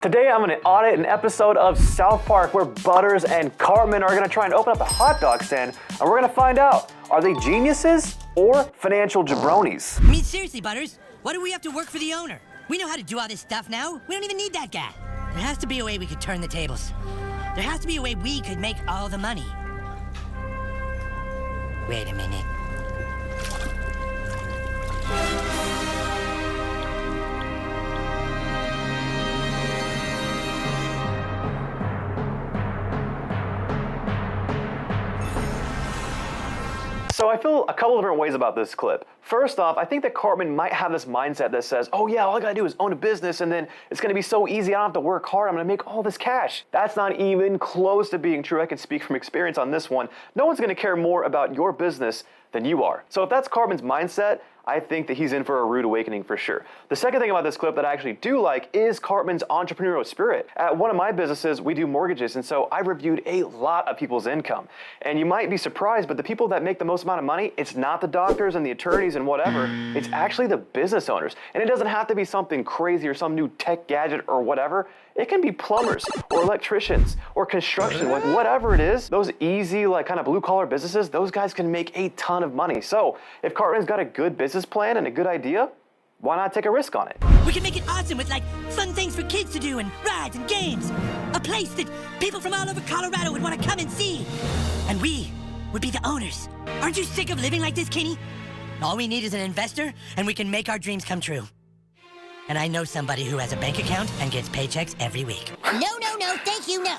Today I'm going to audit an episode of South Park where Butters and Cartman are going to try and open up a hot dog stand, and we're going to find out, are they geniuses or financial jabronies? I mean, seriously, Butters, why do we have to work for the owner? We know how to do all this stuff now. We don't even need that guy. There has to be a way we could turn the tables. There has to be a way we could make all the money. Wait a minute. So I feel a couple different ways about this clip. First off, I think that Cartman might have this mindset that says, oh yeah, all I gotta do is own a business and then it's gonna be so easy, I don't have to work hard, I'm gonna make all this cash. That's not even close to being true. I can speak from experience on this one. No one's gonna care more about your business than you are. So if that's Cartman's mindset, I think that he's in for a rude awakening for sure. The second thing about this clip that I actually do like is Cartman's entrepreneurial spirit. At one of my businesses, we do mortgages, and so I reviewed a lot of people's income. And you might be surprised, but the people that make the most amount of money, it's not the doctors and the attorneys and whatever, it's actually the business owners. And it doesn't have to be something crazy or some new tech gadget or whatever. It can be plumbers or electricians or construction, like whatever it is, those easy, like kind of blue collar businesses, those guys can make a ton of money. So if Cartman's got a good business plan and a good idea, why not take a risk on it? We can make it awesome with like fun things for kids to do and rides and games. A place that people from all over Colorado would want to come and see. And we would be the owners. Aren't you sick of living like this, Kenny? All we need is an investor and we can make our dreams come true. And I know somebody who has a bank account and gets paychecks every week. No, thank you, no.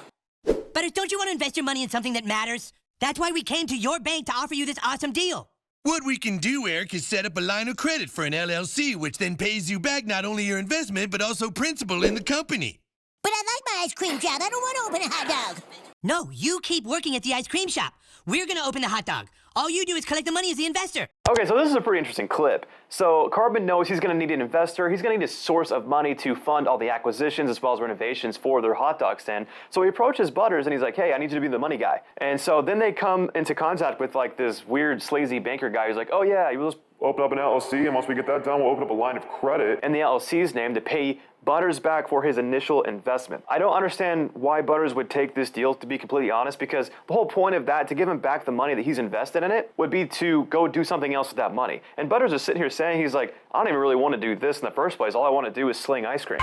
Butters, don't you want to invest your money in something that matters? That's why we came to your bank to offer you this awesome deal. What we can do, Eric, is set up a line of credit for an LLC, which then pays you back not only your investment, but also principal in the company. But I like my ice cream job. I don't want to open a hot dog. No, you keep working at the ice cream shop. We're going to open the hot dog. All you do is collect the money as the investor. Okay, so this is a pretty interesting clip. So Cartman knows he's going to need an investor. He's going to need a source of money to fund all the acquisitions as well as renovations for their hot dog stand. So he approaches Butters and he's like, hey, I need you to be the money guy. And so then they come into contact with like this weird sleazy banker guy who's like, oh yeah, we'll just open up an LLC, and once we get that done, we'll open up a line of credit in the LLC's name to pay Butters back for his initial investment. I don't understand why Butters would take this deal, to be completely honest, because the whole point of that, to give him back the money that he's invested in it, would be to go do something else with that money. And Butters is sitting here saying, he's like, I don't even really want to do this in the first place. All I want to do is sling ice cream.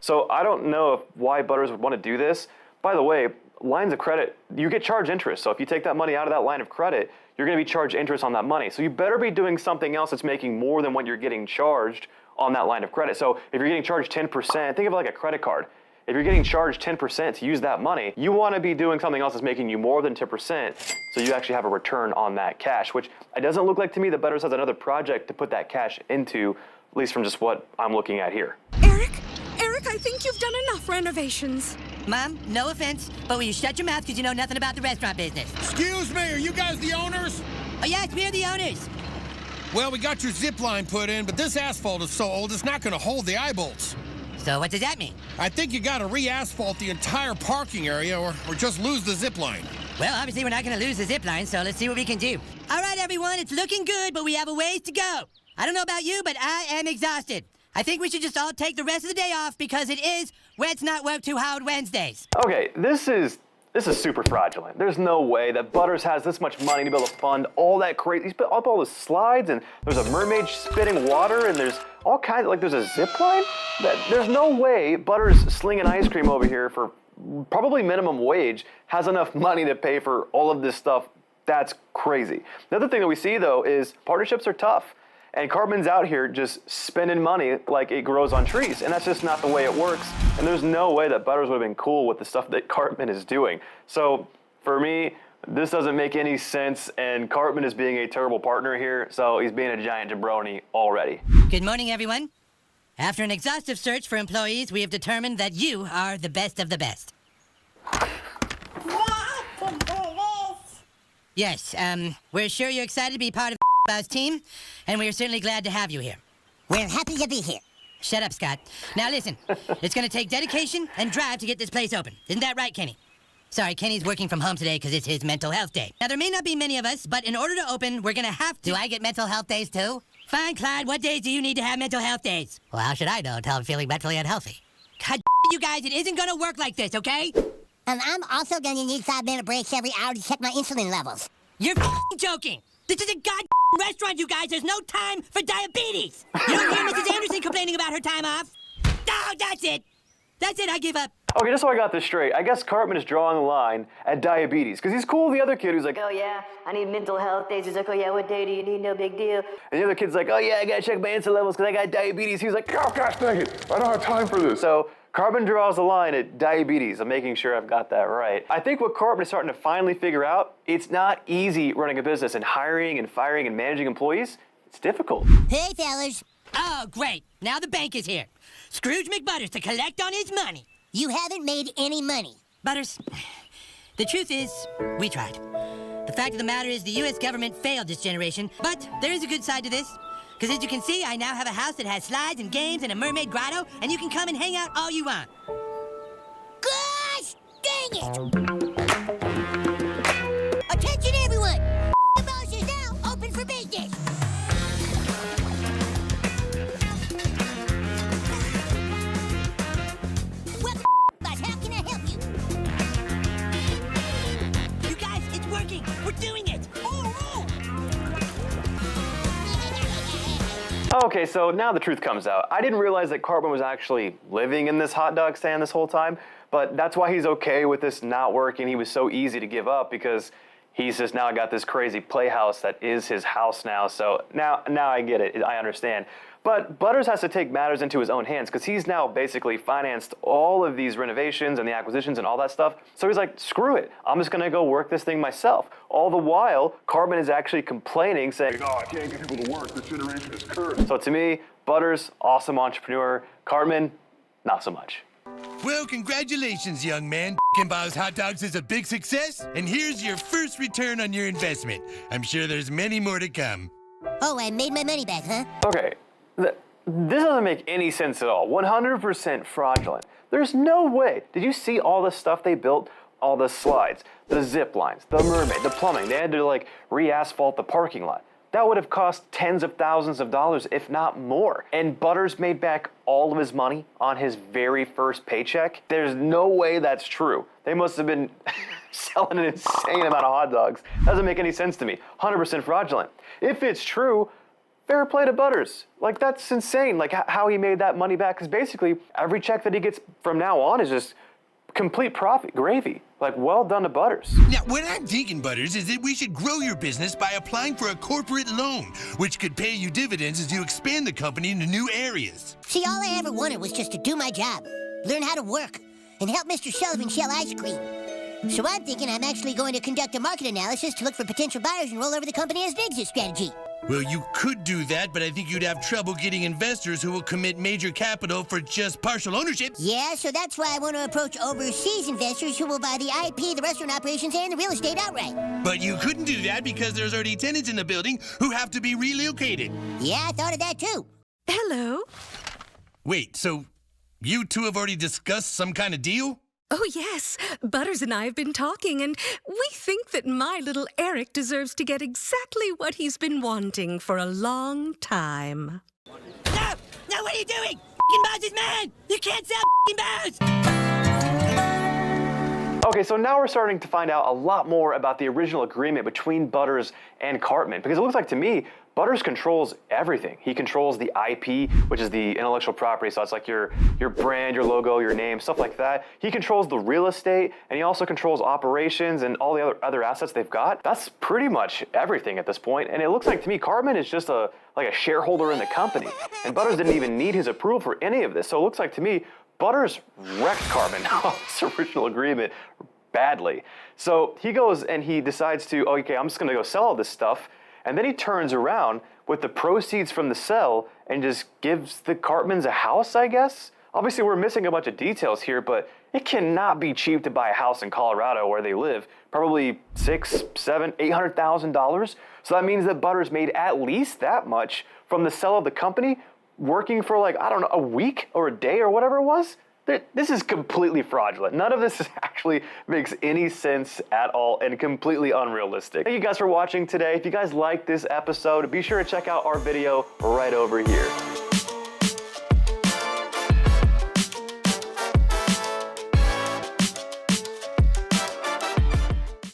So I don't know why Butters would want to do this. By the way, lines of credit, you get charged interest. So if you take that money out of that line of credit, you're going to be charged interest on that money. So you better be doing something else that's making more than what you're getting charged on that line of credit. So if you're getting charged 10%, think of it like a credit card. If you're getting charged 10% to use that money, you want to be doing something else that's making you more than 10%, so you actually have a return on that cash, which it doesn't look like to me that Butters has another project to put that cash into, at least from just what I'm looking at here. Eric, I think you've done enough renovations. Mom, no offense, but will you shut your mouth because you know nothing about the restaurant business? Excuse me, are you guys the owners? Oh yes, we're the owners. Well, we got your zip line put in, but this asphalt is so old it's not going to hold the eye bolts. So what does that mean? I think you got to re-asphalt the entire parking area or just lose the zip line. Well, obviously we're not going to lose the zip line, so let's see what we can do. All right, everyone, it's looking good, but we have a ways to go. I don't know about you, but I am exhausted. I think we should just all take the rest of the day off because it is Let's Not Work Too Hard Wednesdays. Okay, this is super fraudulent. There's no way that Butters has this much money to be able to fund all that crazy. He's put up all the slides, and there's a mermaid spitting water, and there's all kinds of, like, there's a zip line. There's no way Butters slinging ice cream over here for probably minimum wage has enough money to pay for all of this stuff. That's crazy. The other thing that we see, though, is partnerships are tough. And Cartman's out here just spending money like it grows on trees. And that's just not the way it works. And there's no way that Butters would have been cool with the stuff that Cartman is doing. So for me, this doesn't make any sense. And Cartman is being a terrible partner here. So he's being a giant jabroni already. Good morning, everyone. After an exhaustive search for employees, we have determined that you are the best of the best. Yes, we're sure you're excited to be part of Buzz team, and we're certainly glad to have you here. We're happy to be here. Shut up, Scott. Now listen, it's going to take dedication and drive to get this place open. Isn't that right, Kenny? Sorry, Kenny's working from home today because it's his mental health day. Now, there may not be many of us, but in order to open, we're going to have to... Do I get mental health days too? Fine, Clyde, what days do you need to have mental health days? Well, how should I know until I'm feeling mentally unhealthy? God, you guys, it isn't gonna work like this, okay? I'm also gonna need 5-minute breaks every hour to check my insulin levels. You're joking. This is a restaurant, you guys. There's no time for diabetes. You don't hear Mrs. Anderson complaining about her time off? Oh, that's it. That's it, I give up. Okay, just so I got this straight, I guess Cartman is drawing the line at diabetes, because he's cool with the other kid who's like, Oh yeah, I need mental health days. He's like, oh yeah, what day do you need? No big deal. and the other kid's like, oh yeah, I gotta check my insulin levels because I got diabetes. He's like, Oh, gosh dang it. I don't have time for this. so Cartman draws the line at diabetes. I'm making sure I've got that right. I think what Cartman is starting to finally figure out, it's not easy running a business and hiring and firing and managing employees. It's difficult. Hey, fellas. Oh, great. Now the bank is here. Scrooge McButters to collect on his money. You haven't made any money. Butters, the truth is, we tried. The fact of the matter is the U.S. government failed this generation, but there is a good side to this. Because as you can see, I now have a house that has slides and games and a mermaid grotto, and you can come and hang out all you want. Gosh dang it! Attention, everyone! The boss is now open for business. Welcome, boss. How can I help you? You guys, it's working. We're doing it. Okay, so now the truth comes out. I didn't realize that Cartman was actually living in this hot dog stand this whole time, but that's why he's okay with this not working. He was so easy to give up because he's just now got this crazy playhouse that is his house now. So now I get it. I understand. But Butters has to take matters into his own hands because he's now basically financed all of these renovations and the acquisitions and all that stuff. So he's like, screw it. I'm just going to go work this thing myself. All the while, Cartman is actually complaining, saying, Oh, I can't get people to work. This generation is cursed. so to me, Butters, awesome entrepreneur. Cartman, not so much. Well, congratulations, young man. Bow's Hot Dogs is a big success, and here's your first return on your investment. I'm sure there's many more to come. Oh, I made my money back, huh? Okay, this doesn't make any sense at all. 100% fraudulent. There's no way. Did you see all the stuff they built? All the slides, the zip lines, the mermaid, the plumbing. They had to like re-asphalt the parking lot. That would have cost tens of thousands of dollars, if not more. And Butters made back all of his money on his very first paycheck. There's no way that's true. They must have been selling an insane amount of hot dogs. Doesn't make any sense to me. 100% fraudulent. If it's true, fair play to Butters. Like, that's insane, like how he made that money back. Because basically, every check that he gets from now on is just complete profit, gravy. Like, well done to Butters. Now, what I'm thinking, Butters, is that we should grow your business by applying for a corporate loan, which could pay you dividends as you expand the company into new areas. See, all I ever wanted was just to do my job, learn how to work, and help Mr. Sullivan shell ice cream. So I'm thinking I'm actually going to conduct a market analysis to look for potential buyers and roll over the company as an exit strategy. Well, you could do that, but I think you'd have trouble getting investors who will commit major capital for just partial ownership. Yeah, so that's why I want to approach overseas investors who will buy the IP, the restaurant operations, and the real estate outright. But you couldn't do that because there's already tenants in the building who have to be relocated. Yeah, I thought of that too. Hello? Wait, so you two have already discussed some kind of deal? Oh, yes. Butters and I have been talking, and we think that my little Eric deserves to get exactly what he's been wanting for a long time. No! No, what are you doing? Bow's is mad! You can't sell Bow's! Okay, so now we're starting to find out a lot more about the original agreement between Butters and Cartman, because it looks like to me, Butters controls everything. He controls the IP, which is the intellectual property, so it's like your brand, your logo, your name, stuff like that. He controls the real estate, and he also controls operations and all the other assets they've got. That's pretty much everything at this point, and it looks like to me Cartman is just like a shareholder in the company, and Butters didn't even need his approval for any of this. So it looks like to me Butters wrecked Cartman on this original agreement badly. So he goes and he decides to, okay, I'm just gonna go sell all this stuff. And then he turns around with the proceeds from the sale and just gives the Cartmans a house, I guess? Obviously, we're missing a bunch of details here, but it cannot be cheap to buy a house in Colorado where they live. Probably $600,000, $700,000, $800,000. So that means that Butters made at least that much from the sale of the company, working for like, I don't know, a week or a day or whatever it was. This is completely fraudulent. None of this actually makes any sense at all and completely unrealistic. Thank you guys for watching today. If you guys liked this episode, be sure to check out our video right over here.